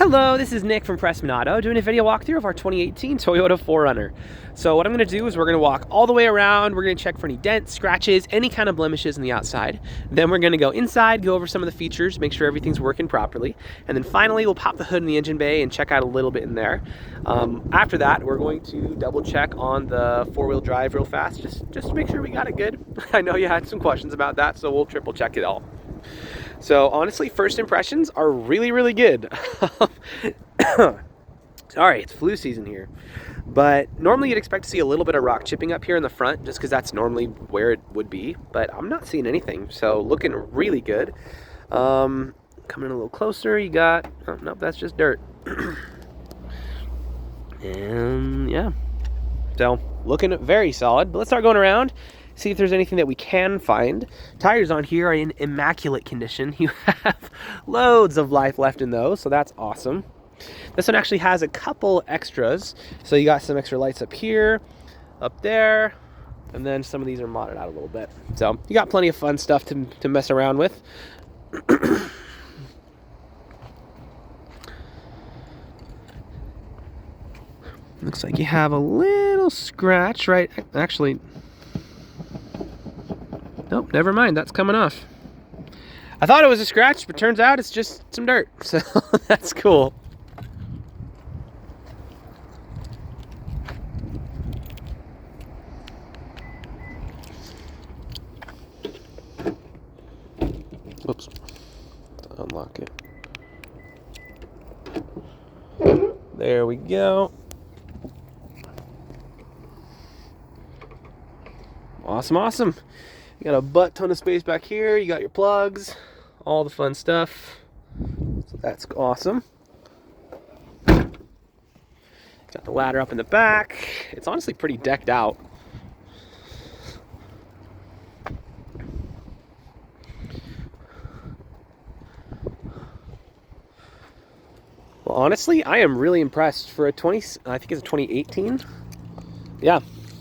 Hello, this is Nick from Prestman Auto doing a video walkthrough of our 2018 Toyota 4Runner. So what I'm going to do is we're going to walk all the way around. We're going to check for any dents, scratches, any kind of blemishes on the outside. Then we're going to go inside, go over some of the features, make sure everything's working properly. And then finally we'll pop the hood in the engine bay and check out a little bit in there. After that, we're going to double check on the four-wheel drive real fast, just to make sure we got it good. I know you had some questions about that, so we'll triple check it all. So honestly, first impressions are really good. Sorry, it's flu season here. But normally you'd expect to see a little bit of rock chipping up here in the front just because that's normally where it would be. But I'm not seeing anything, so looking really good. Coming in a little closer, you got, oh, nope, that's just dirt. And yeah, so looking very solid. But let's start going around. See if there's anything that we can find. Tires on here are in immaculate condition. You have loads of life left in those, so that's awesome. This one actually has a couple extras. So you got some extra lights up here, up there, and then some of these are modded out a little bit. So you got plenty of fun stuff to mess around with. Looks like you have a little scratch, right? Actually, nope, never mind, that's coming off. I thought it was a scratch, but turns out it's just some dirt, so that's cool. Whoops, unlock it. There we go. Awesome. You got a butt ton of space back here. You got your plugs, all the fun stuff. So that's awesome. Got the ladder up in the back. It's honestly pretty decked out. Well, honestly, I am really impressed for a I think it's a 2018. Yeah,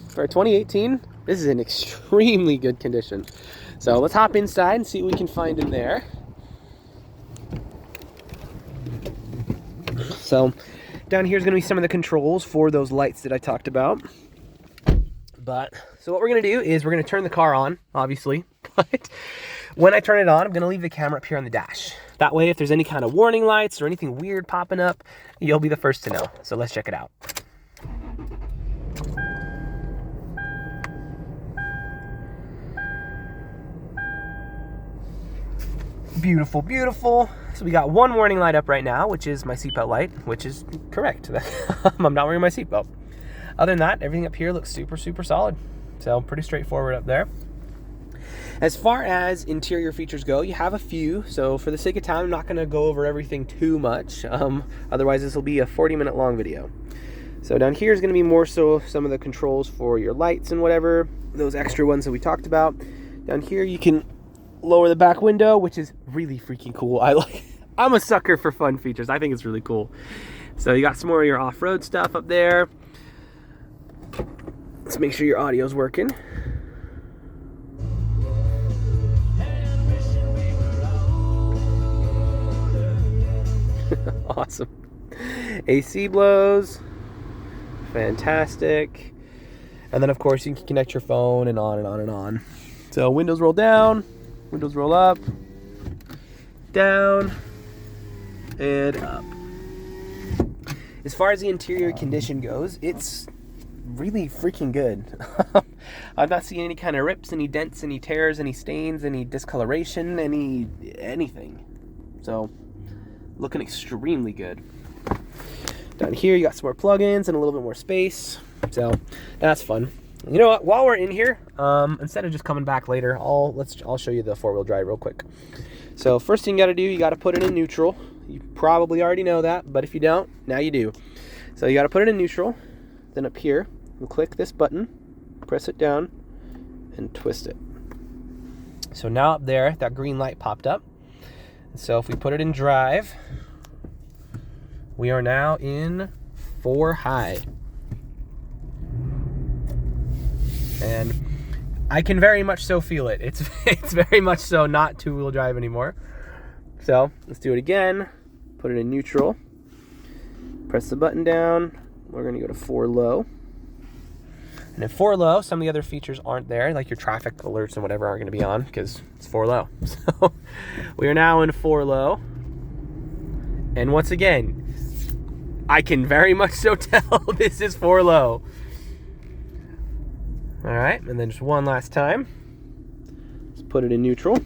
for a 2018. This is in extremely good condition. So let's hop inside and see what we can find in there. So down here is going to be some of the controls for those lights that I talked about. So what we're going to do is we're going to turn the car on, obviously. But when I turn it on, I'm going to leave the camera up here on the dash. That way, if there's any kind of warning lights or anything weird popping up, you'll be the first to know. So let's check it out. Beautiful. So we got one warning light up right now, which is my seatbelt light, which is correct. I'm not wearing my seatbelt. Other than that, everything up here looks super solid. So pretty straightforward up there. As far as interior features go, you have a few. So for the sake of time, I'm not going to go over everything too much. Otherwise, this will be a 40-minute long video. So down here is going to be more so some of the controls for your lights and whatever, those extra ones that we talked about. Down here, you can lower the back window, which is really freaking cool. I'm a sucker for fun features. I think it's really cool. So you got some more of your off-road stuff up there. Let's make sure your audio's working. Awesome. AC blows. Fantastic. And then of course you can connect your phone and on and on and on. So windows roll down. Windows roll up, down, and up. As far as the interior condition goes, it's really freaking good. I've not seen any kind of rips, any dents, any tears, any stains, any discoloration, anything. So, looking extremely good. Down here, you got some more plugins and a little bit more space. So, that's fun. You know what? While we're in here, instead of just coming back later, I'll show you the four-wheel drive real quick. So first thing you got to do, you got to put it in neutral. You probably already know that, but if you don't, now you do. So you got to put it in neutral. Then up here, you click this button, press it down, and twist it. So now up there, that green light popped up. So if we put it in drive, we are now in 4 high. And I can very much so feel it. It's very much so not two-wheel drive anymore. So let's do it again. Put it in neutral. Press the button down. We're going to go to 4 low. And at 4 low, some of the other features aren't there, like your traffic alerts and whatever aren't going to be on because it's 4 low. So we are now in 4 low. And once again, I can very much so tell this is 4 low. All right, and then just one last time. Let's put it in neutral.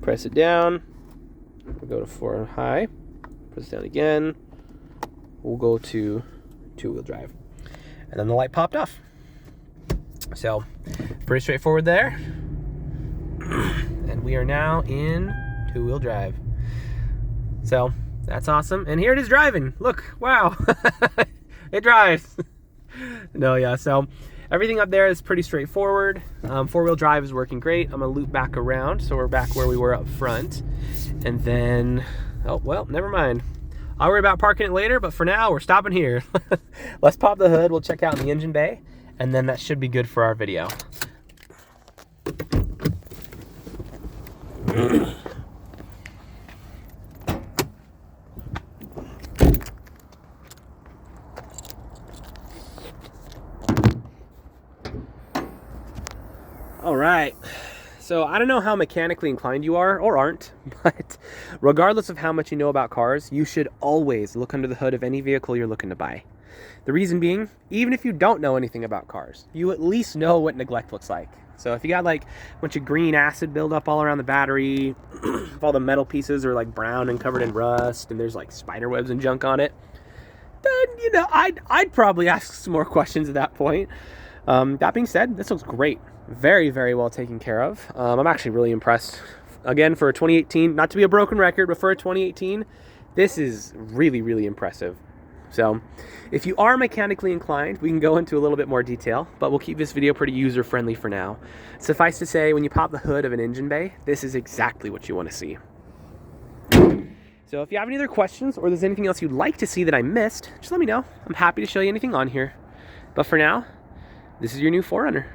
Press it down. We'll go to 4 high. Press it down again. We'll go to 2-wheel drive. And then the light popped off. So, pretty straightforward there. And we are now in 2-wheel drive. So, that's awesome. And here it is driving. Look, wow. It drives. No, yeah, so everything up there is pretty straightforward. 4-wheel drive is working great. I'm gonna loop back around, so we're back where we were up front. And then, oh, well, never mind. I'll worry about parking it later, but for now, we're stopping here. Let's pop the hood. We'll check out in the engine bay, and then that should be good for our video. All right. So I don't know how mechanically inclined you are or aren't, but regardless of how much you know about cars, you should always look under the hood of any vehicle you're looking to buy. The reason being, even if you don't know anything about cars, you at least know what neglect looks like. So if you got like a bunch of green acid buildup all around the battery, if all the metal pieces are like brown and covered in rust, and there's like spider webs and junk on it, then, you know, I'd probably ask some more questions at that point. That being said, this looks great. Very, very well taken care of. I'm actually really impressed. Again, for a 2018, not to be a broken record, but for a 2018, this is really, really impressive. So if you are mechanically inclined, we can go into a little bit more detail, but we'll keep this video pretty user-friendly for now. Suffice to say, when you pop the hood of an engine bay, this is exactly what you want to see. So if you have any other questions or there's anything else you'd like to see that I missed, just let me know. I'm happy to show you anything on here. But for now, this is your new 4Runner.